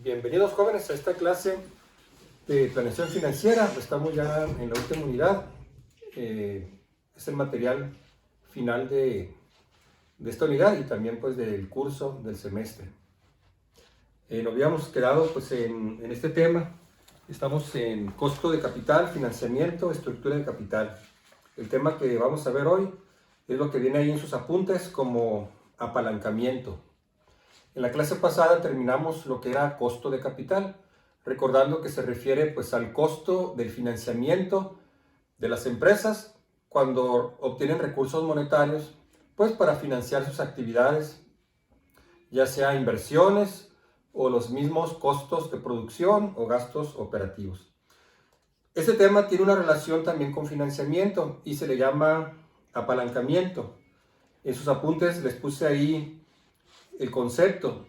Bienvenidos jóvenes a esta clase de planeación financiera. Estamos ya en la última unidad. Es el material final de esta unidad y también pues del curso del semestre. Nos habíamos quedado pues en este tema. Estamos en costo de capital, financiamiento, estructura de capital. El tema que vamos a ver hoy es lo que viene ahí en sus apuntes como apalancamiento. En la clase pasada terminamos lo que era costo de capital, recordando que se refiere pues al costo del financiamiento de las empresas cuando obtienen recursos monetarios pues para financiar sus actividades, ya sea inversiones o los mismos costos de producción o gastos operativos. Este tema tiene una relación también con financiamiento y se le llama apalancamiento. En sus apuntes les puse ahí el concepto.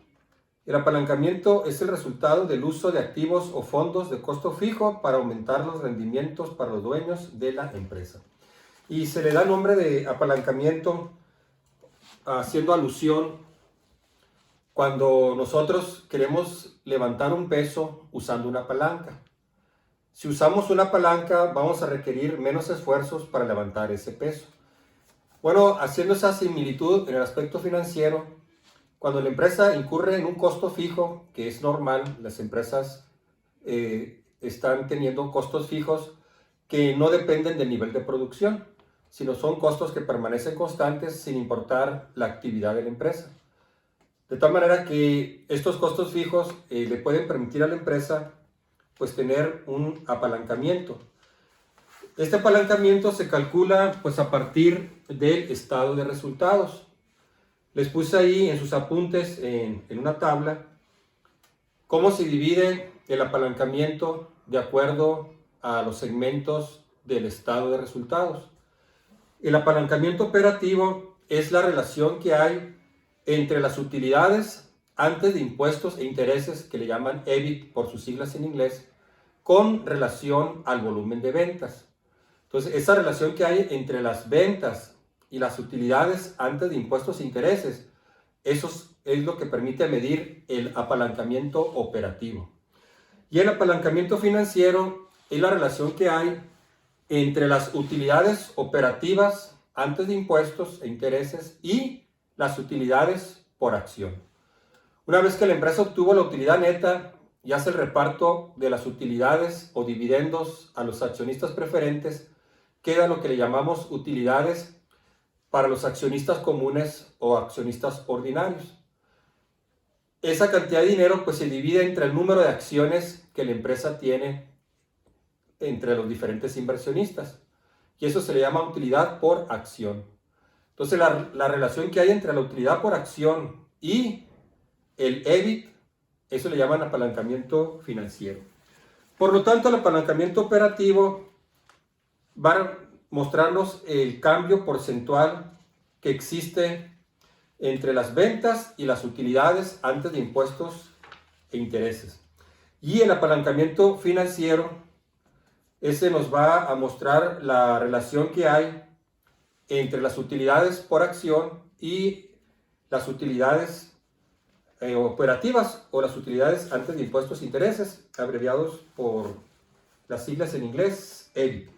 El apalancamiento es el resultado del uso de activos o fondos de costo fijo para aumentar los rendimientos para los dueños de la empresa. Y se le da nombre de apalancamiento haciendo alusión cuando nosotros queremos levantar un peso usando una palanca. Si usamos una palanca vamos a requerir menos esfuerzos para levantar ese peso. Bueno, haciendo esa similitud en el aspecto financiero, cuando la empresa incurre en un costo fijo, que es normal, las empresas están teniendo costos fijos que no dependen del nivel de producción, sino son costos que permanecen constantes sin importar la actividad de la empresa. De tal manera que estos costos fijos le pueden permitir a la empresa pues tener un apalancamiento. Este apalancamiento se calcula pues a partir del estado de resultados. Les puse ahí en sus apuntes, en una tabla, cómo se divide el apalancamiento de acuerdo a los segmentos del estado de resultados. El apalancamiento operativo es la relación que hay entre las utilidades antes de impuestos e intereses, que le llaman EBIT por sus siglas en inglés, con relación al volumen de ventas. Entonces, esa relación que hay entre las ventas y las utilidades antes de impuestos e intereses, eso es lo que permite medir el apalancamiento operativo. Y el apalancamiento financiero es la relación que hay entre las utilidades operativas antes de impuestos e intereses y las utilidades por acción. Una vez que la empresa obtuvo la utilidad neta y hace el reparto de las utilidades o dividendos a los accionistas preferentes, queda lo que le llamamos utilidades para los accionistas comunes o accionistas ordinarios. Esa cantidad de dinero pues se divide entre el número de acciones que la empresa tiene entre los diferentes inversionistas y eso se le llama utilidad por acción. Entonces la relación que hay entre la utilidad por acción y el EBIT, eso le llaman apalancamiento financiero. Por lo tanto, el apalancamiento operativo va a mostrarnos el cambio porcentual que existe entre las ventas y las utilidades antes de impuestos e intereses. Y el apalancamiento financiero, ese nos va a mostrar la relación que hay entre las utilidades por acción y las utilidades operativas o las utilidades antes de impuestos e intereses, abreviados por las siglas en inglés EBIT.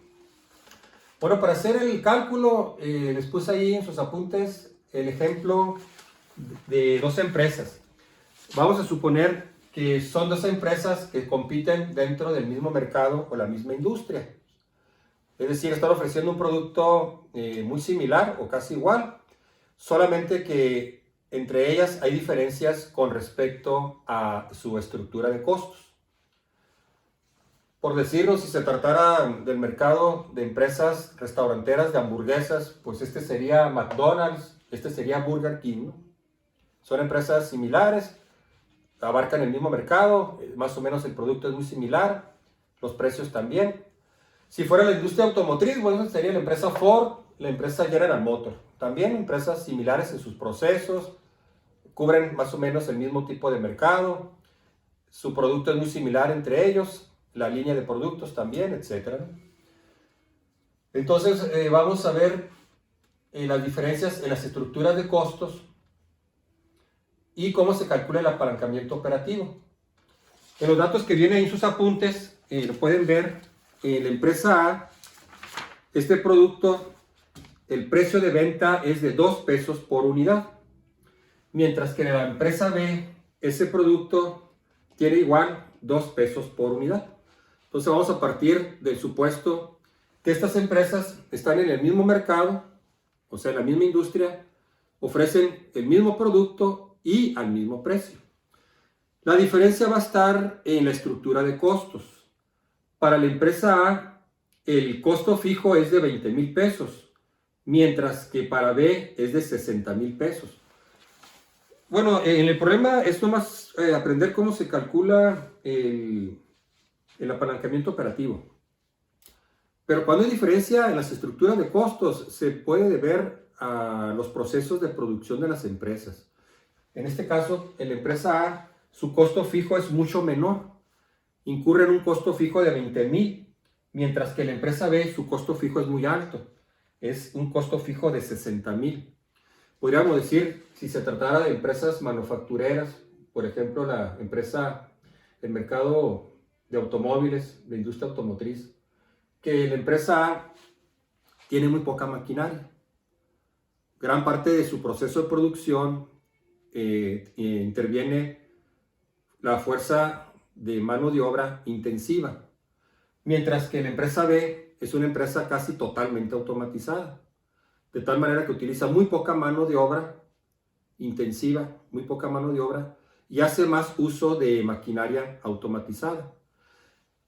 Bueno, para hacer el cálculo, les puse ahí en sus apuntes el ejemplo de dos empresas. Vamos a suponer que son dos empresas que compiten dentro del mismo mercado o la misma industria. Es decir, están ofreciendo un producto muy similar o casi igual, solamente que entre ellas hay diferencias con respecto a su estructura de costos. Por decirlo, si se tratara del mercado de empresas restauranteras de hamburguesas, pues este sería McDonald's, este sería Burger King, ¿no? Son empresas similares, abarcan el mismo mercado, más o menos el producto es muy similar, los precios también. Si fuera la industria automotriz, bueno, sería la empresa Ford, la empresa General Motors. También empresas similares en sus procesos, cubren más o menos el mismo tipo de mercado, su producto es muy similar entre ellos, la línea de productos también, etc. Entonces vamos a ver las diferencias en las estructuras de costos y cómo se calcula el apalancamiento operativo. En los datos que vienen en sus apuntes, lo pueden ver, en la empresa A, este producto, el precio de venta es de 2 pesos por unidad. Mientras que en la empresa B, ese producto tiene igual 2 pesos por unidad. Entonces vamos a partir del supuesto que estas empresas están en el mismo mercado, o sea, en la misma industria, ofrecen el mismo producto y al mismo precio. La diferencia va a estar en la estructura de costos. Para la empresa A, el costo fijo es de 20,000 pesos, mientras que para B es de 60,000 pesos. Bueno, en el problema es nomás aprender cómo se calcula el apalancamiento operativo. Pero cuando hay diferencia en las estructuras de costos, se puede deber a los procesos de producción de las empresas. En este caso, en la empresa A, su costo fijo es mucho menor. Incurre en un costo fijo de 20,000, mientras que en la empresa B, su costo fijo es muy alto. Es un costo fijo de 60,000. Podríamos decir, si se tratara de empresas manufactureras, por ejemplo, el mercado de automóviles, de industria automotriz, que la empresa A tiene muy poca maquinaria. Gran parte de su proceso de producción interviene la fuerza de mano de obra intensiva, mientras que la empresa B es una empresa casi totalmente automatizada, de tal manera que utiliza muy poca mano de obra intensiva, muy poca mano de obra, y hace más uso de maquinaria automatizada.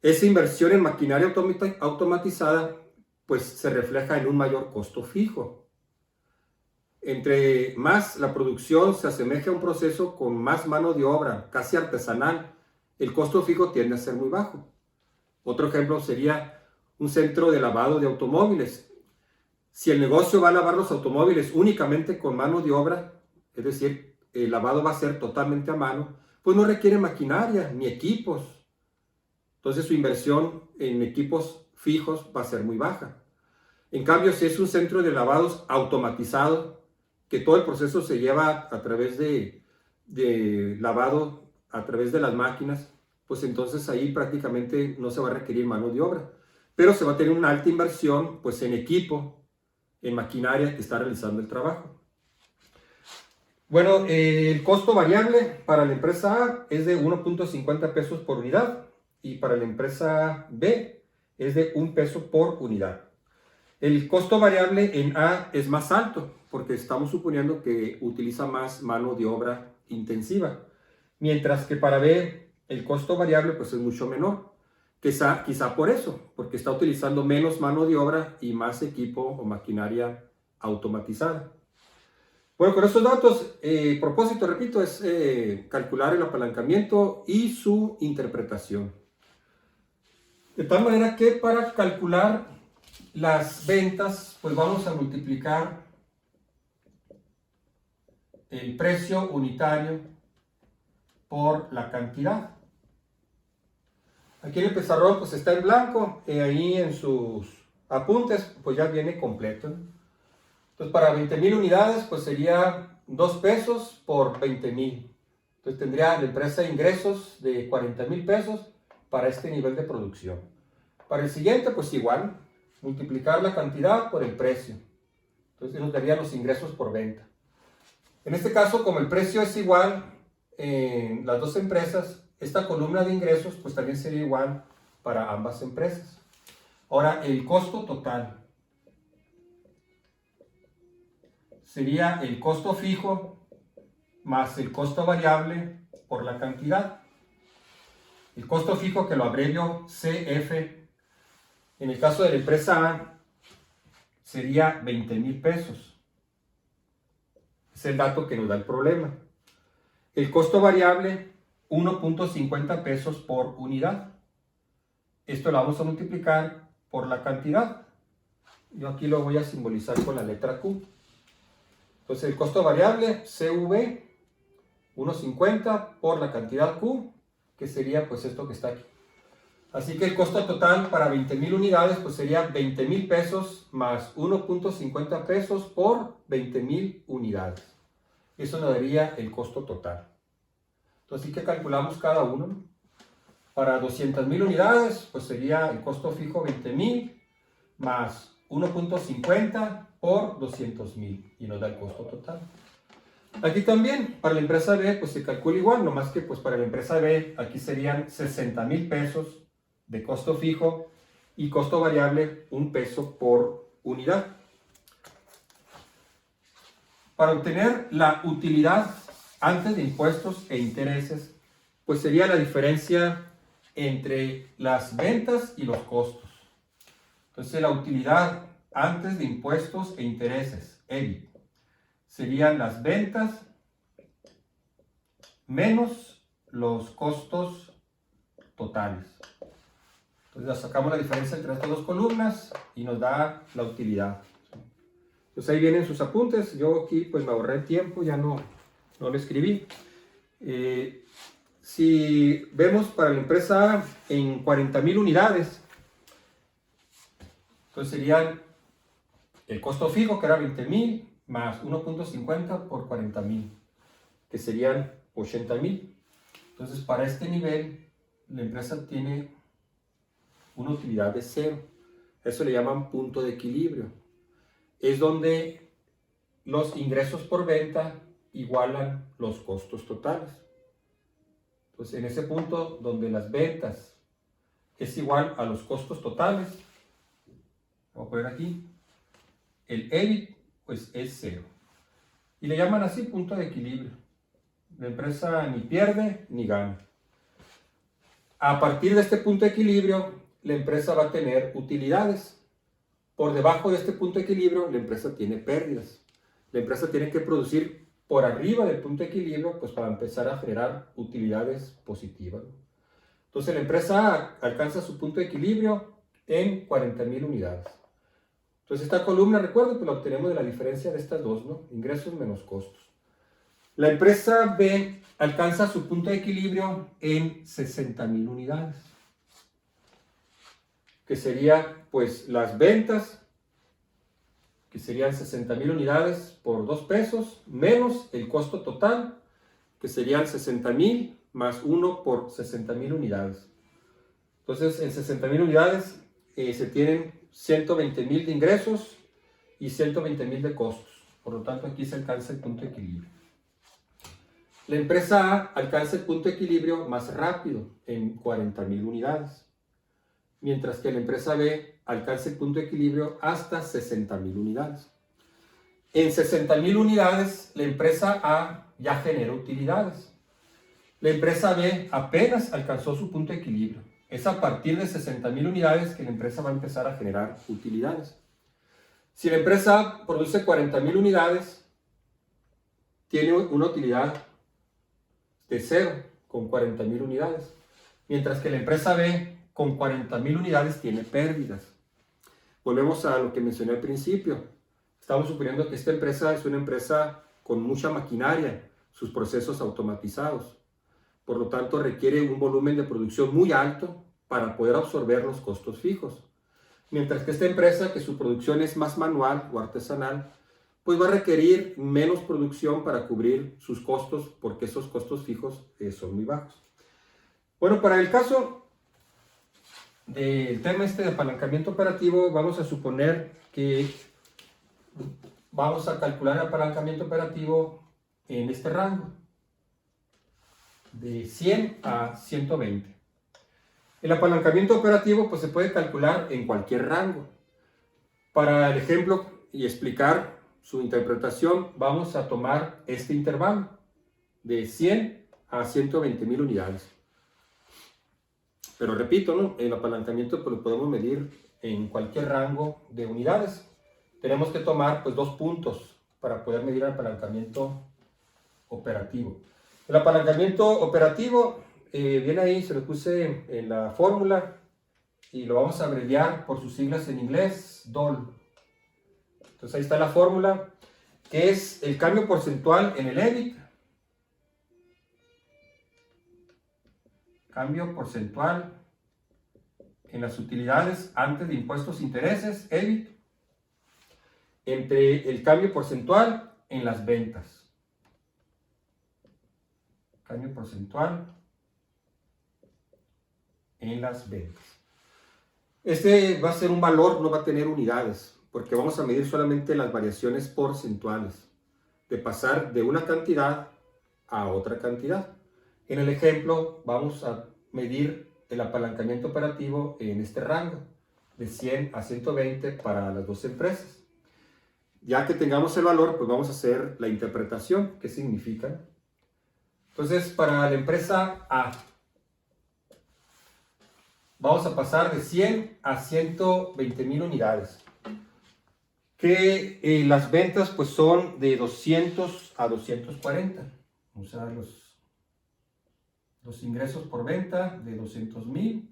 Esa inversión en maquinaria automatizada pues se refleja en un mayor costo fijo. Entre más la producción se asemeja a un proceso con más mano de obra, casi artesanal, el costo fijo tiende a ser muy bajo. Otro ejemplo sería un centro de lavado de automóviles. Si el negocio va a lavar los automóviles únicamente con mano de obra, es decir, el lavado va a ser totalmente a mano, pues no requiere maquinaria ni equipos. Entonces su inversión en equipos fijos va a ser muy baja. En cambio, si es un centro de lavados automatizado, que todo el proceso se lleva a través de lavado, a través de las máquinas, pues entonces ahí prácticamente no se va a requerir mano de obra. Pero se va a tener una alta inversión pues en equipo, en maquinaria que está realizando el trabajo. Bueno, el costo variable para la empresa A es de 1.50 pesos por unidad y para la empresa B es de 1 peso por unidad. El costo variable en A es más alto porque estamos suponiendo que utiliza más mano de obra intensiva, mientras que para B el costo variable pues es mucho menor. Quizá por eso, porque está utilizando menos mano de obra y más equipo o maquinaria automatizada. Bueno, con estos datos, el propósito, repito, es calcular el apalancamiento y su interpretación. De tal manera que para calcular las ventas, pues vamos a multiplicar el precio unitario por la cantidad. Aquí en el pizarrón pues está en blanco, ahí en sus apuntes pues ya viene completo, ¿no? Entonces para 20,000 unidades pues sería 2 pesos por 20,000. Entonces tendría la empresa ingresos de 40,000 pesos para este nivel de producción. Para el siguiente pues igual, multiplicar la cantidad por el precio. Entonces nos darían los ingresos por venta. En este caso, como el precio es igual en las dos empresas, esta columna de ingresos pues también sería igual para ambas empresas. Ahora, el costo total sería el costo fijo más el costo variable por la cantidad. El costo fijo, que lo abrevio CF, en el caso de la empresa A, sería 20,000 pesos. Es el dato que nos da el problema. El costo variable, 1.50 pesos por unidad. Esto lo vamos a multiplicar por la cantidad. Yo aquí lo voy a simbolizar con la letra Q. Entonces el costo variable, CV, 1.50 por la cantidad Q, que sería pues esto que está aquí. Así que el costo total para 20,000 unidades pues sería 20,000 pesos más 1.50 pesos por 20,000 unidades. Eso nos daría el costo total. Entonces, así que calculamos cada uno. Para 200,000 unidades, pues sería el costo fijo 20,000 más 1.50 por 200,000 y nos da el costo total. Aquí también, para la empresa B, pues se calcula igual, nomás que pues para la empresa B, aquí serían 60,000 pesos de costo fijo y costo variable 1 peso por unidad. Para obtener la utilidad antes de impuestos e intereses, pues sería la diferencia entre las ventas y los costos. Entonces la utilidad antes de impuestos e intereses, EBIT, serían las ventas menos los costos totales. Entonces sacamos la diferencia entre estas dos columnas y nos da la utilidad. Entonces ahí vienen sus apuntes. Yo aquí pues me ahorré tiempo, ya no lo escribí. Si vemos para la empresa A en 40,000 unidades, entonces serían el costo fijo, que era 20,000, más 1.50 por 40,000, que serían 80,000. Entonces para este nivel, la empresa tiene una utilidad de 0. Eso le llaman punto de equilibrio. Es donde los ingresos por venta igualan los costos totales. Entonces, en ese punto donde las ventas es igual a los costos totales, voy a poner aquí, el EBIT pues es 0. Y le llaman así punto de equilibrio. La empresa ni pierde ni gana. A partir de este punto de equilibrio, la empresa va a tener utilidades. Por debajo de este punto de equilibrio, la empresa tiene pérdidas. La empresa tiene que producir por arriba del punto de equilibrio, pues para empezar a generar utilidades positivas. Entonces la empresa alcanza su punto de equilibrio en 40,000 unidades. Entonces esta columna, recuerden, pues la obtenemos de la diferencia de estas dos, ¿no? Ingresos menos costos. La empresa B alcanza su punto de equilibrio en 60,000 unidades. Que sería pues las ventas, que serían 60,000 unidades por 2 pesos, menos el costo total, que serían 60,000 más 1 por 60,000 unidades. Entonces, en 60,000 unidades se tienen 120,000 de ingresos y 120,000 de costos. Por lo tanto, aquí se alcanza el punto de equilibrio. La empresa A alcanza el punto de equilibrio más rápido, en 40,000 unidades. Mientras que la empresa B alcanza el punto de equilibrio hasta 60,000 unidades. En 60,000 unidades, la empresa A ya genera utilidades. La empresa B apenas alcanzó su punto de equilibrio. Es a partir de 60,000 unidades que la empresa va a empezar a generar utilidades. Si la empresa A produce 40,000 unidades, tiene una utilidad de 0 con 40,000 unidades. Mientras que la empresa B con 40,000 unidades tiene pérdidas. Volvemos a lo que mencioné al principio. Estamos suponiendo que esta empresa es una empresa con mucha maquinaria, sus procesos automatizados. Por lo tanto, requiere un volumen de producción muy alto para poder absorber los costos fijos. Mientras que esta empresa, que su producción es más manual o artesanal, pues va a requerir menos producción para cubrir sus costos, porque esos costos fijos son muy bajos. Bueno, para el caso del tema de apalancamiento operativo, vamos a suponer que vamos a calcular el apalancamiento operativo en este rango de 100 a 120. El apalancamiento operativo pues se puede calcular en cualquier rango. Para el ejemplo y explicar su interpretación, vamos a tomar este intervalo de 100 a 120,000 unidades. Pero repito, ¿no? El apalancamiento pues, lo podemos medir en cualquier rango de unidades. Tenemos que tomar pues, 2 puntos para poder medir el apalancamiento operativo. El apalancamiento operativo viene ahí, se lo puse en la fórmula y lo vamos a abreviar por sus siglas en inglés, DOL. Entonces ahí está la fórmula, que es el cambio porcentual en el EBIT. Cambio porcentual en las utilidades antes de impuestos e intereses, EBIT, entre el cambio porcentual en las ventas. Cambio porcentual en las ventas. Este va a ser un valor, no va a tener unidades, porque vamos a medir solamente las variaciones porcentuales, de pasar de una cantidad a otra cantidad. En el ejemplo vamos a medir el apalancamiento operativo en este rango, de 100 a 120 para las dos empresas. Ya que tengamos el valor, pues vamos a hacer la interpretación, qué significa. Entonces, para la empresa A, vamos a pasar de 100 a 120,000 unidades. Que las ventas pues son de 200 a 240. O sea, los ingresos por venta de 200,000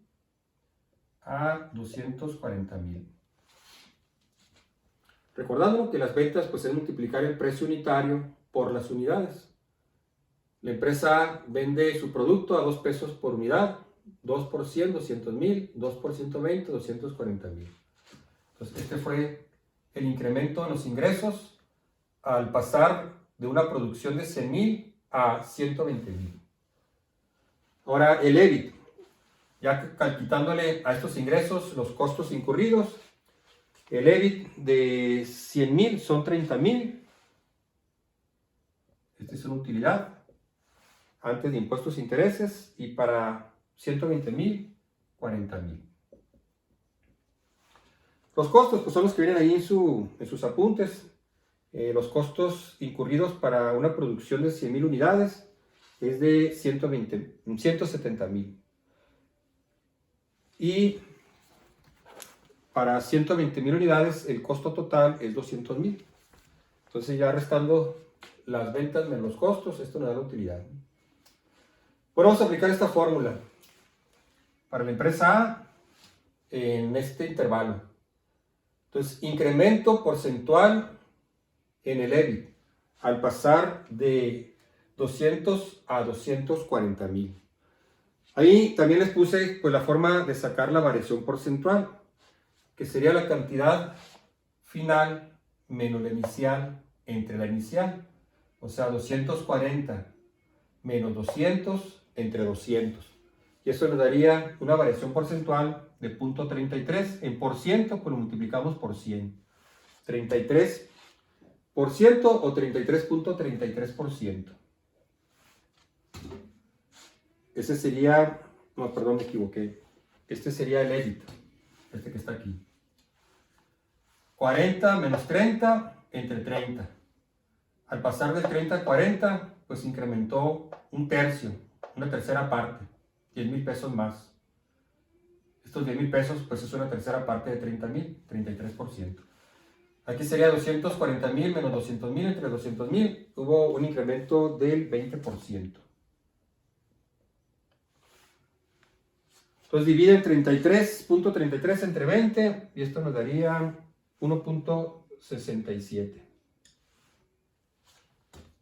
a 240,000. Recordando que las ventas pues es multiplicar el precio unitario por las unidades. La empresa A vende su producto a 2 pesos por unidad, 2 por 100, 200,000, 2 por 120, 240,000. Entonces este fue el incremento en los ingresos al pasar de una producción de 100,000 a 120,000. Ahora el EBIT, ya quitándole a estos ingresos los costos incurridos, el EBIT de 100,000 son 30,000. Esta es una utilidad antes de impuestos e intereses, y para 120,000, 40,000. Los costos pues son los que vienen ahí en sus apuntes. Los costos incurridos para una producción de 100,000 unidades es de 170,000. Y para 120,000 unidades el costo total es 200,000. Entonces ya restando las ventas menos los costos, esto nos da la utilidad. Bueno, vamos a aplicar esta fórmula para la empresa A en este intervalo. Entonces, incremento porcentual en el EBIT al pasar de 200 a 240,000. Ahí también les puse pues la forma de sacar la variación porcentual, que sería la cantidad final menos la inicial entre la inicial. O sea, 240 menos 200 entre 200. Y eso nos daría una variación porcentual de 0.33. En por ciento, pues lo multiplicamos por 100. 33% o 33.33%. Ese sería, no, perdón, me equivoqué. Este sería el EBIT, este que está aquí. 40 menos 30 entre 30. Al pasar del 30 a 40, pues incrementó un tercio, una tercera parte, 10,000 pesos más. Estos 10,000 pesos, pues es una tercera parte de 30,000, 33%. Aquí sería 240,000 menos 200,000 entre 200,000, hubo un incremento del 20%. Entonces dividen 33.33 entre 20 y esto nos daría 1.67.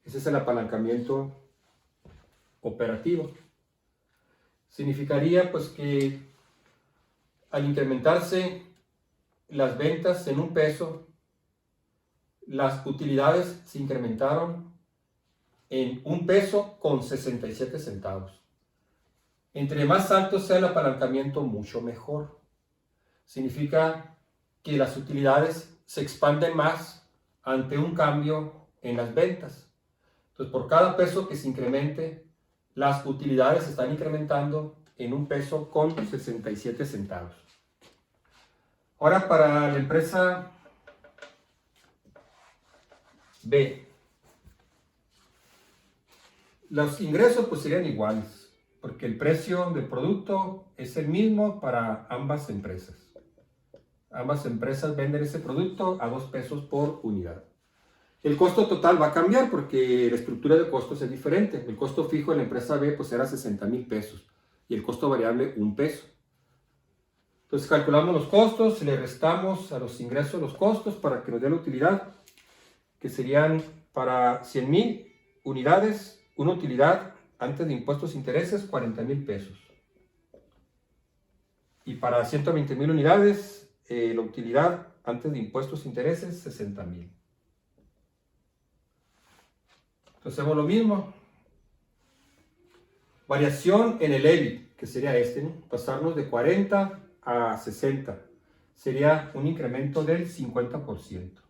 Ese es el apalancamiento operativo. Significaría pues que al incrementarse las ventas en 1 peso, las utilidades se incrementaron en 1 peso con 67 centavos. Entre más alto sea el apalancamiento, mucho mejor. Significa que las utilidades se expanden más ante un cambio en las ventas. Entonces, por cada peso que se incremente, las utilidades se están incrementando en 1 peso con 67 centavos. Ahora, para la empresa B, los ingresos pues serían iguales, porque el precio del producto es el mismo para ambas empresas. Ambas empresas venden ese producto a 2 pesos por unidad. El costo total va a cambiar porque la estructura de costos es diferente. El costo fijo en la empresa B pues era 60,000 pesos y el costo variable 1 peso. Entonces calculamos los costos, le restamos a los ingresos los costos para que nos dé la utilidad, que serían para 100,000 unidades, una utilidad antes de impuestos e intereses 40,000 pesos. Y para 120,000 unidades, la utilidad antes de impuestos e intereses 60,000. Entonces hacemos lo mismo. Variación en el EBIT. que sería este, ¿no? Pasarnos de 40 a 60. Sería un incremento del 50%. O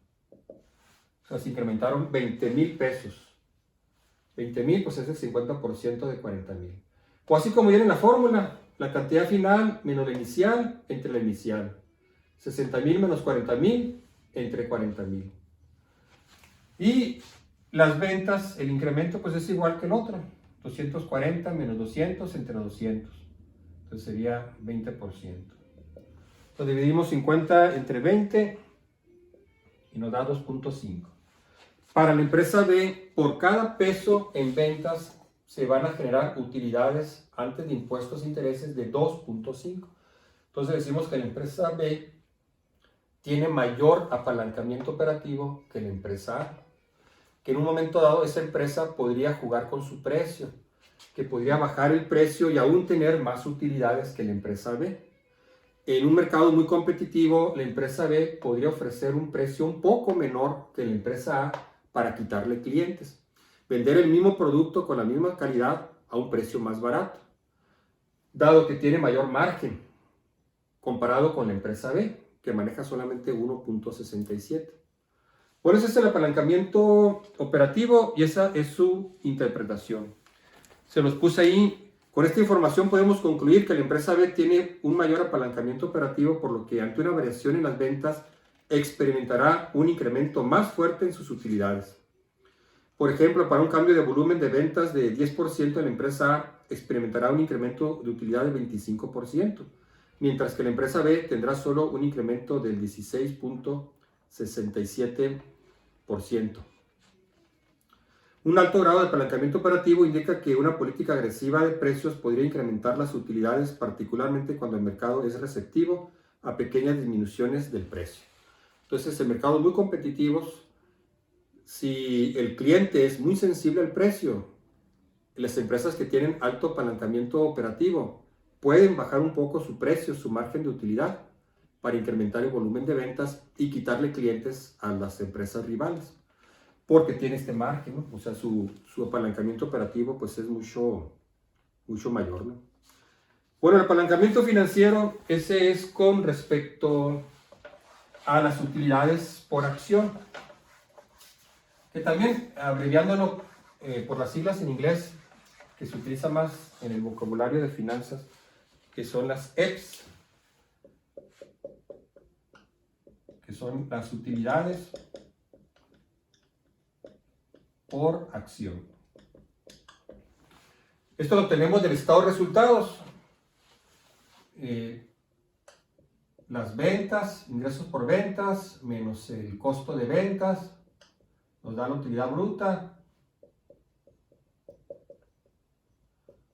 sea, se incrementaron 20,000 pesos. 20,000, pues es el 50% de 40,000. O así como viene en la fórmula, la cantidad final menos la inicial entre la inicial. 60,000 menos 40,000 entre 40,000. Y las ventas, el incremento pues es igual que el otro. 240 menos 200 entre 200. Entonces sería 20%. Entonces dividimos 50 entre 20 y nos da 2.5. Para la empresa B, por cada peso en ventas se van a generar utilidades antes de impuestos e intereses de 2.5. Entonces decimos que la empresa B tiene mayor apalancamiento operativo que la empresa A. Que en un momento dado esa empresa podría jugar con su precio, que podría bajar el precio y aún tener más utilidades que la empresa B. En un mercado muy competitivo, la empresa B podría ofrecer un precio un poco menor que la empresa A para quitarle clientes. Vender el mismo producto con la misma calidad a un precio más barato, dado que tiene mayor margen comparado con la empresa B, que maneja solamente 1.67. Por eso es el apalancamiento operativo y esa es su interpretación. Se los puse ahí. Con esta información podemos concluir que la empresa B tiene un mayor apalancamiento operativo, por lo que ante una variación en las ventas experimentará un incremento más fuerte en sus utilidades. Por ejemplo, para un cambio de volumen de ventas de 10%, la empresa A experimentará un incremento de utilidad del 25%, mientras que la empresa B tendrá solo un incremento del 16.67%. Un alto grado de apalancamiento operativo indica que una política agresiva de precios podría incrementar las utilidades, particularmente cuando el mercado es receptivo a pequeñas disminuciones del precio. Entonces, en mercados muy competitivos, si el cliente es muy sensible al precio, las empresas que tienen alto apalancamiento operativo pueden bajar un poco su precio, su margen de utilidad, para incrementar el volumen de ventas y quitarle clientes a las empresas rivales, porque tiene este margen, ¿no? O sea, su apalancamiento operativo pues es mucho mayor, ¿no? Bueno, el apalancamiento financiero, ese es con respecto a las utilidades por acción, que también, abreviándolo por las siglas en inglés, que se utiliza más en el vocabulario de finanzas, que son las EPS, que son las utilidades por acción. Esto lo tenemos del estado de resultados. Las ventas, ingresos por ventas, menos el costo de ventas, nos da la utilidad bruta.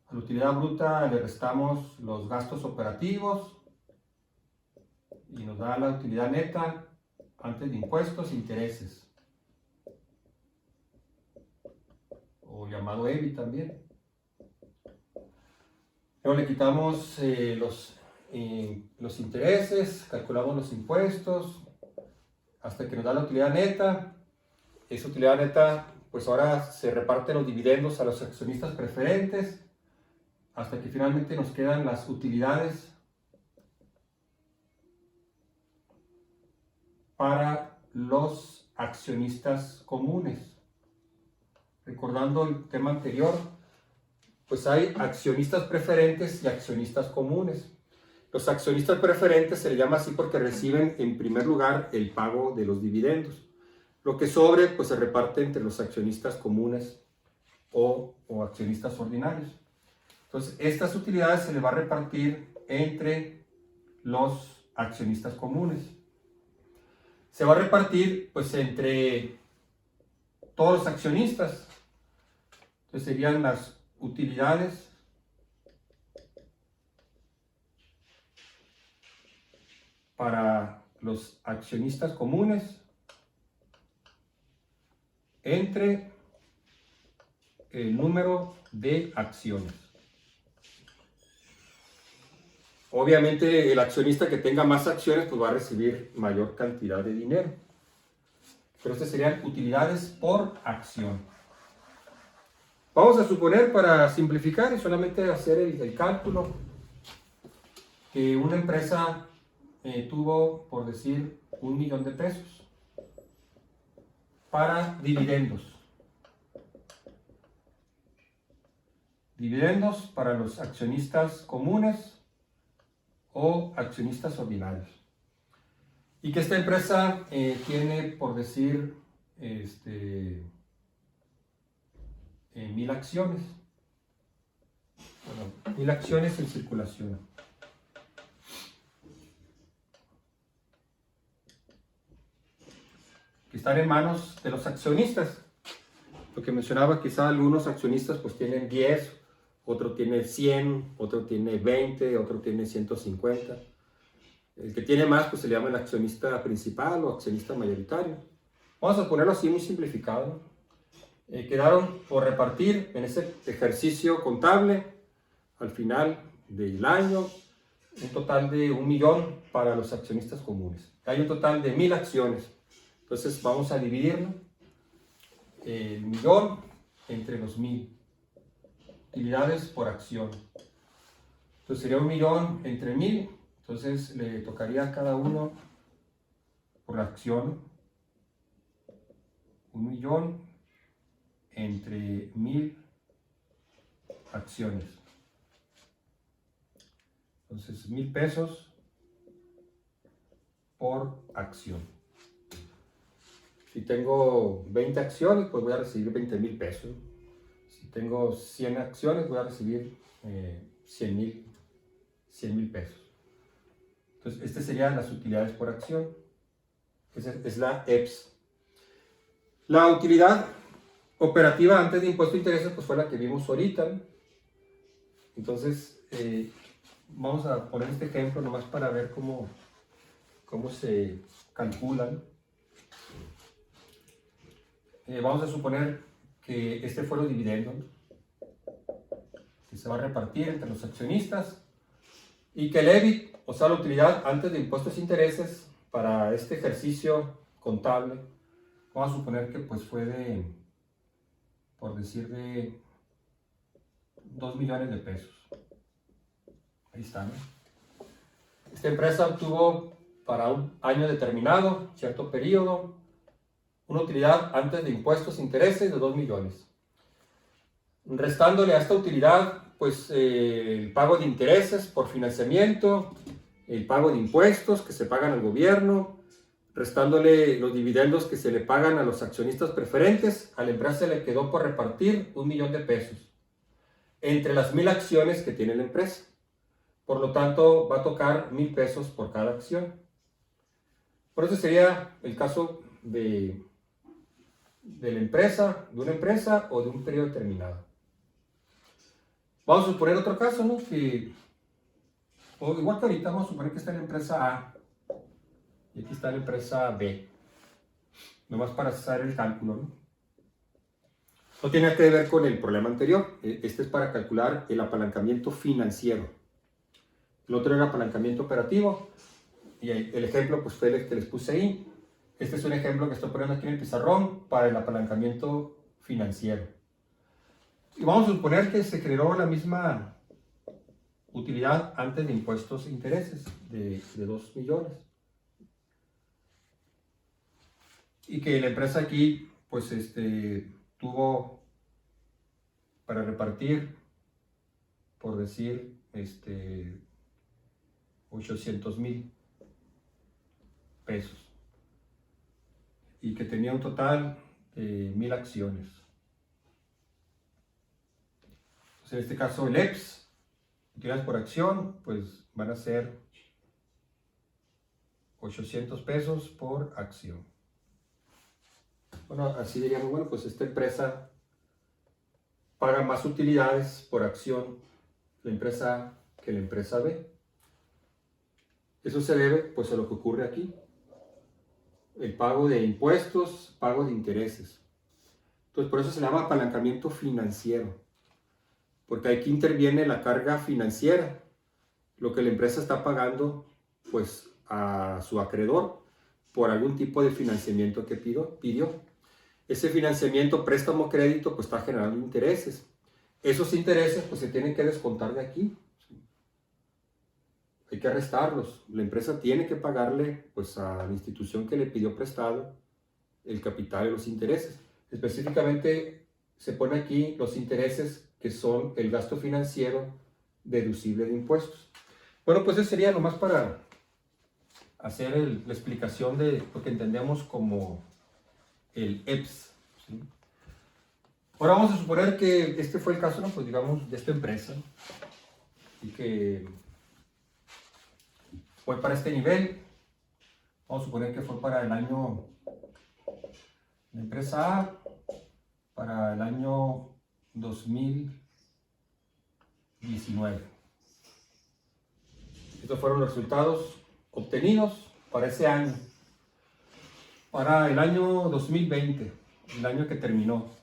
A la utilidad bruta le restamos los gastos operativos y nos da la utilidad neta antes de impuestos e intereses, o llamado EBIT también. Luego le quitamos los intereses, calculamos los impuestos, hasta que nos da la utilidad neta. Esa utilidad neta, pues ahora se reparten los dividendos a los accionistas preferentes, hasta que finalmente nos quedan las utilidades para los accionistas comunes. Recordando el tema anterior, pues hay accionistas preferentes y accionistas comunes. Los accionistas preferentes se les llama así porque reciben en primer lugar el pago de los dividendos. Lo que sobre, pues se reparte entre los accionistas comunes o accionistas ordinarios. Entonces, estas utilidades se les va a repartir entre los accionistas comunes. Se va a repartir, pues, entre todos los accionistas. Entonces, serían las utilidades para los accionistas comunes entre el número de acciones. Obviamente el accionista que tenga más acciones pues va a recibir mayor cantidad de dinero. Pero estas serían utilidades por acción. Vamos a suponer, para simplificar y solamente hacer el cálculo, que una empresa tuvo, por decir, 1 millón de pesos para dividendos. Dividendos para los accionistas comunes o accionistas ordinarios. Y que esta empresa tiene, por decir, 1000 acciones. Bueno, 1000 acciones en circulación. Que están en manos de los accionistas. Lo que mencionaba, quizá algunos accionistas pues tienen 10, otro tiene 100, otro tiene 20, otro tiene 150. El que tiene más pues se le llama el accionista principal o accionista mayoritario. Vamos a ponerlo así muy simplificado. Quedaron por repartir en ese ejercicio contable al final del año un total de 1 millón para los accionistas comunes. Hay un total de 1000 acciones. Entonces vamos a dividirlo, el millón entre los 1000. Utilidades por acción. Entonces sería 1 millón entre 1000. Entonces le tocaría a cada uno por acción 1 millón entre 1000 acciones. Entonces 1000 pesos por acción. Si tengo 20 acciones, pues voy a recibir 20,000 pesos. Si tengo 100 acciones, voy a recibir 100,000 pesos. Entonces, estas serían las utilidades por acción. Esa es la EPS. La utilidad operativa antes de impuesto de intereses pues fue la que vimos ahorita. Entonces, vamos a poner este ejemplo nomás para ver cómo se calculan. Vamos a suponer que este fue los dividendos que se va a repartir entre los accionistas y que el EBIT, o sea la utilidad antes de impuestos e intereses para este ejercicio contable, vamos a suponer que pues fue de, por decir, de 2 millones de pesos. Ahí está, ¿no? Esta empresa obtuvo para un año determinado, cierto periodo, una utilidad antes de impuestos e intereses de 2 millones. Restándole a esta utilidad, pues el pago de intereses por financiamiento, el pago de impuestos que se pagan al gobierno, restándole los dividendos que se le pagan a los accionistas preferentes, a la empresa se le quedó por repartir 1 millón de pesos entre las 1000 acciones que tiene la empresa. Por lo tanto, va a tocar 1000 pesos por cada acción. Por eso sería el caso de la empresa, de una empresa o de un periodo determinado. Vamos a suponer otro caso, ¿no? O igual que ahorita, vamos a suponer que está la empresa A y aquí está la empresa B. Nomás para hacer el cálculo, ¿no? No tiene nada que ver con el problema anterior. Este es para calcular el apalancamiento financiero. El otro era apalancamiento operativo. Y el ejemplo pues fue el que les puse ahí. Este es un ejemplo que estoy poniendo aquí en el pizarrón para el apalancamiento financiero. Y vamos a suponer que se generó la misma utilidad antes de impuestos e intereses de 2 millones. Y que la empresa aquí pues tuvo para repartir, por decir, 800,000 pesos. Y que tenía un total de 1000 acciones. Entonces, en este caso, el EPS, utilidades por acción, pues van a ser 800 pesos por acción. Bueno, así diríamos, bueno, pues esta empresa paga más utilidades por acción la empresa A que la empresa B. Eso se debe pues a lo que ocurre aquí. El pago de impuestos, pago de intereses. Entonces por eso se llama apalancamiento financiero. Porque aquí interviene la carga financiera. Lo que la empresa está pagando pues a su acreedor por algún tipo de financiamiento que pidió. ese financiamiento, préstamo, crédito, pues está generando intereses. Esos intereses pues se tienen que descontar de aquí. Hay que restarlos. La empresa tiene que pagarle pues a la institución que le pidió prestado el capital y los intereses. Específicamente se pone aquí los intereses que son el gasto financiero deducible de impuestos. Bueno, pues eso sería nomás para hacer la explicación de lo que entendemos como el EPS, ¿sí? Ahora vamos a suponer que este fue el caso, ¿no? Pues digamos, de esta empresa, ¿no? Y que fue para este nivel. Vamos a suponer que fue para el año, la empresa A, para el año 2019. Estos fueron los resultados obtenidos para ese año. Para el año 2020, el año que terminó.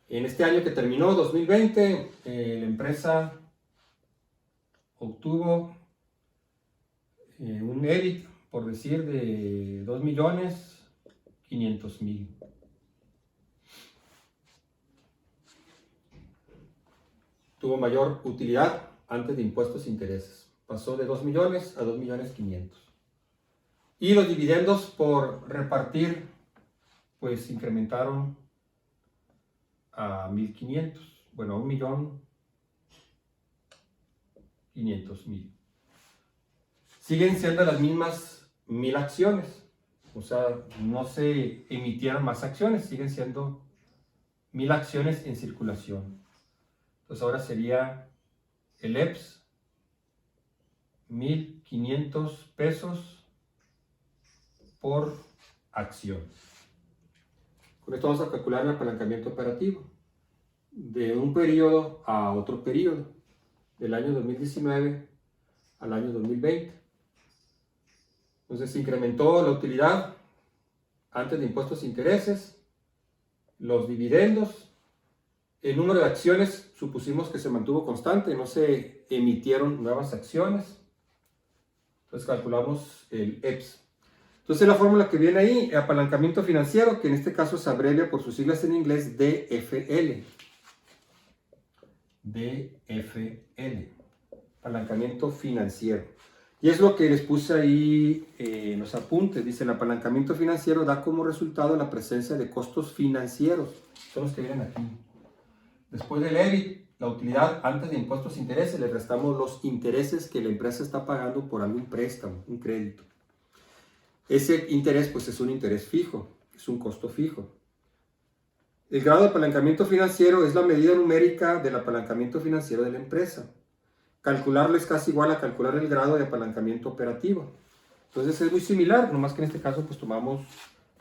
En este año que terminó, 2020, la empresa obtuvo un EBIT, por decir, de 2.500.000. Tuvo mayor utilidad antes de impuestos e intereses. Pasó de 2 millones a 2.500.000. Y los dividendos por repartir, pues incrementaron a 1.500. Bueno, a 1.500.000. Siguen siendo las mismas 1.000 acciones. O sea, no se emitieron más acciones, siguen siendo 1.000 acciones en circulación. Entonces ahora sería el EPS, 1.500 pesos por acción. Con esto vamos a calcular el apalancamiento operativo de un periodo a otro periodo, del año 2019 al año 2020. Entonces se incrementó la utilidad antes de impuestos e intereses, los dividendos, el número de acciones supusimos que se mantuvo constante, no se emitieron nuevas acciones. Entonces calculamos el EPS. Entonces la fórmula que viene ahí, apalancamiento financiero, que en este caso se abrevia por sus siglas en inglés DFL. DFL, apalancamiento financiero. Y es lo que les puse ahí en los apuntes. Dice, el apalancamiento financiero da como resultado la presencia de costos financieros. Son los que vienen aquí. Después del EBIT, la utilidad antes de impuestos e intereses, le restamos los intereses que la empresa está pagando por algún préstamo, un crédito. Ese interés pues es un interés fijo, es un costo fijo. El grado de apalancamiento financiero es la medida numérica del apalancamiento financiero de la empresa. Calcularlo es casi igual a calcular el grado de apalancamiento operativo. Entonces es muy similar, nomás que en este caso pues tomamos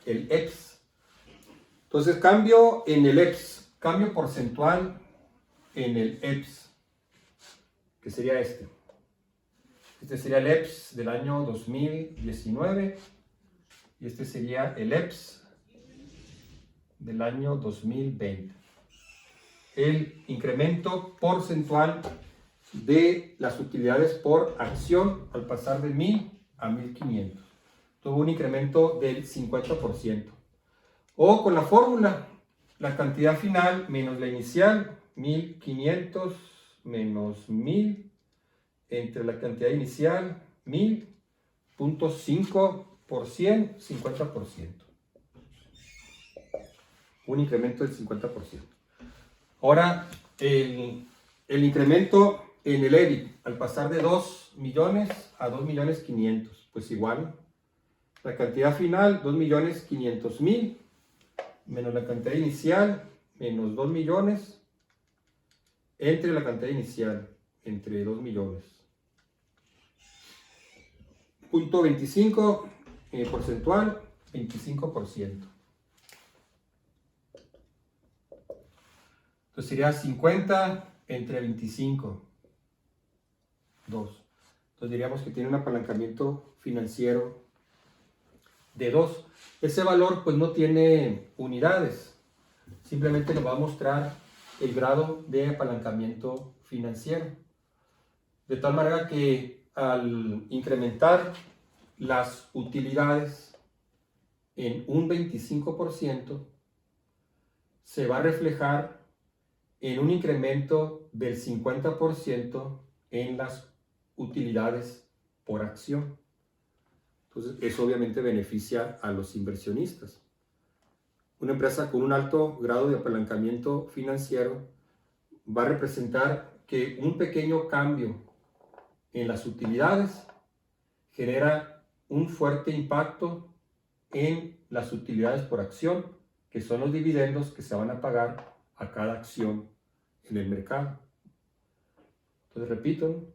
el EPS. Entonces cambio en el EPS, cambio porcentual en el EPS, que sería este. Este sería el EPS del año 2019 y este sería el EPS del año 2020. El incremento porcentual de las utilidades por acción al pasar de 1.000 a 1.500. Tuvo un incremento del 50%. O con la fórmula, la cantidad final menos la inicial, 1.500 menos 1.000, entre la cantidad inicial, 1.000, 0.5%, 50%. Un incremento del 50%. Ahora, el incremento en el EBIT, al pasar de 2 millones a 2.500.000, pues igual, la cantidad final, 2.500.000, menos la cantidad inicial, menos 2 millones, entre la cantidad inicial, entre 2 millones. Punto 25 porcentual, 25%. Entonces sería 50 entre 25, 2. Entonces diríamos que tiene un apalancamiento financiero de 2. Ese valor pues no tiene unidades, simplemente nos va a mostrar el grado de apalancamiento financiero. De tal manera que al incrementar las utilidades en un 25%, se va a reflejar en un incremento del 50% en las utilidades por acción. Entonces, eso obviamente beneficia a los inversionistas. Una empresa con un alto grado de apalancamiento financiero va a representar que un pequeño cambio en las utilidades genera un fuerte impacto en las utilidades por acción, que son los dividendos que se van a pagar a cada acción en el mercado. Entonces, repito,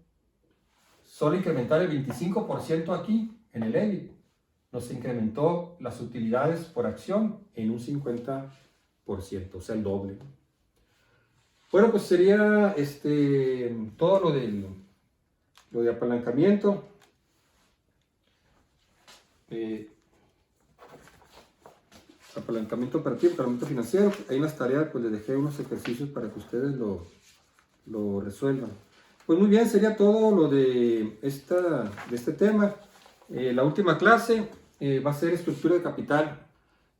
solo incrementar el 25% aquí en el EBIT nos incrementó las utilidades por acción en un 50%, o sea, el doble. Bueno, pues sería todo lo de apalancamiento. Apalancamiento operativo, apalancamiento financiero. Hay unas tareas, pues les dejé unos ejercicios para que ustedes lo resuelvan. Pues muy bien, sería todo lo de este tema. La última clase va a ser estructura de capital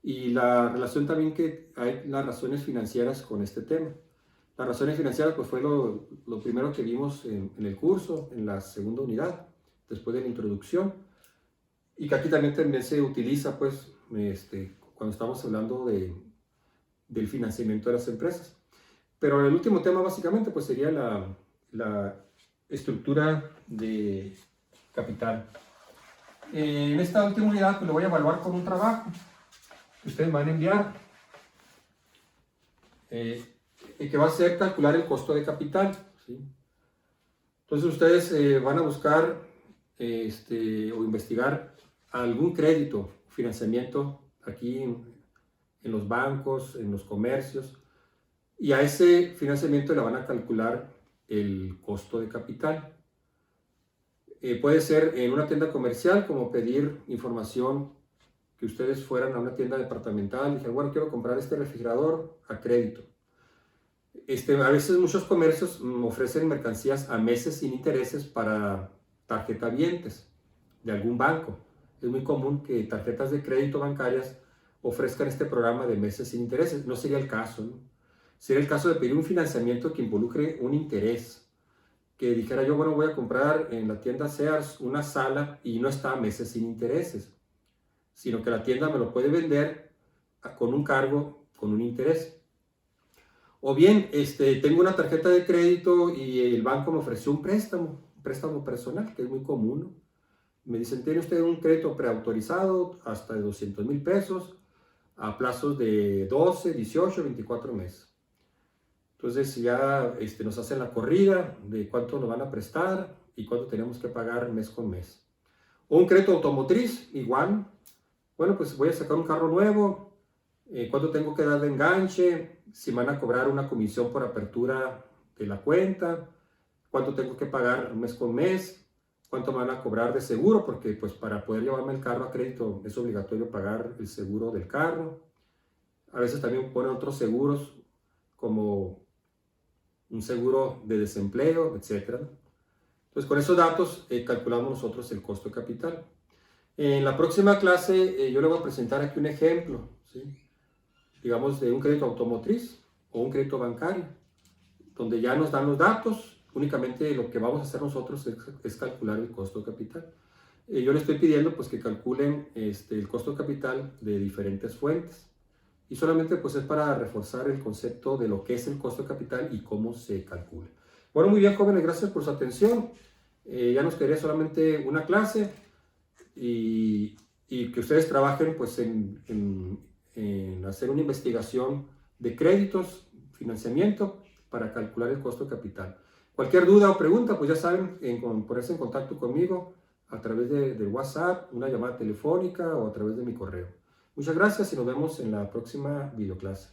y la relación también que hay las razones financieras con este tema. Las razones financieras pues fue lo primero que vimos en el curso, en la segunda unidad, después de la introducción, y que aquí también se utiliza pues cuando estamos hablando del financiamiento de las empresas. Pero el último tema básicamente pues sería la estructura de capital. En esta última unidad pues lo voy a evaluar con un trabajo que ustedes van a enviar, que va a ser calcular el costo de capital, ¿sí? Entonces ustedes van a buscar o investigar algún crédito, financiamiento aquí en los bancos, en los comercios, y a ese financiamiento le van a calcular el costo de capital. Puede ser en una tienda comercial, como pedir información, que ustedes fueran a una tienda departamental y dijeran, bueno, quiero comprar este refrigerador a crédito. A veces muchos comercios ofrecen mercancías a meses sin intereses para tarjetavientes de algún banco. Es muy común que tarjetas de crédito bancarias ofrezcan este programa de meses sin intereses. No sería el caso, ¿no? Sería el caso de pedir un financiamiento que involucre un interés. Que dijera yo, bueno, voy a comprar en la tienda Sears una sala y no está a meses sin intereses, sino que la tienda me lo puede vender con un cargo, con un interés. O bien, tengo una tarjeta de crédito y el banco me ofreció un préstamo personal, que es muy común, ¿no? Me dicen, tiene usted un crédito preautorizado hasta de 200,000 pesos a plazos de 12, 18, 24 meses. Entonces ya nos hacen la corrida de cuánto nos van a prestar y cuánto tenemos que pagar mes con mes. O un crédito automotriz, igual. Bueno, pues voy a sacar un carro nuevo. ¿Cuánto tengo que dar de enganche? Si me van a cobrar una comisión por apertura de la cuenta. ¿Cuánto tengo que pagar mes con mes? ¿Cuánto me van a cobrar de seguro? Porque pues para poder llevarme el carro a crédito es obligatorio pagar el seguro del carro. A veces también ponen otros seguros como un seguro de desempleo, etc. Entonces con esos datos calculamos nosotros el costo de capital. En la próxima clase yo le voy a presentar aquí un ejemplo, ¿sí? Digamos de un crédito automotriz o un crédito bancario, donde ya nos dan los datos. Únicamente lo que vamos a hacer nosotros es calcular el costo de capital. Yo le estoy pidiendo pues que calculen el costo de capital de diferentes fuentes. Y solamente pues es para reforzar el concepto de lo que es el costo de capital y cómo se calcula. Bueno, muy bien, jóvenes, gracias por su atención. Ya nos quedaría solamente una clase y que ustedes trabajen pues en hacer una investigación de créditos, financiamiento para calcular el costo de capital. Cualquier duda o pregunta, pues ya saben, ponerse en contacto conmigo a través de WhatsApp, una llamada telefónica o a través de mi correo. Muchas gracias y nos vemos en la próxima videoclase.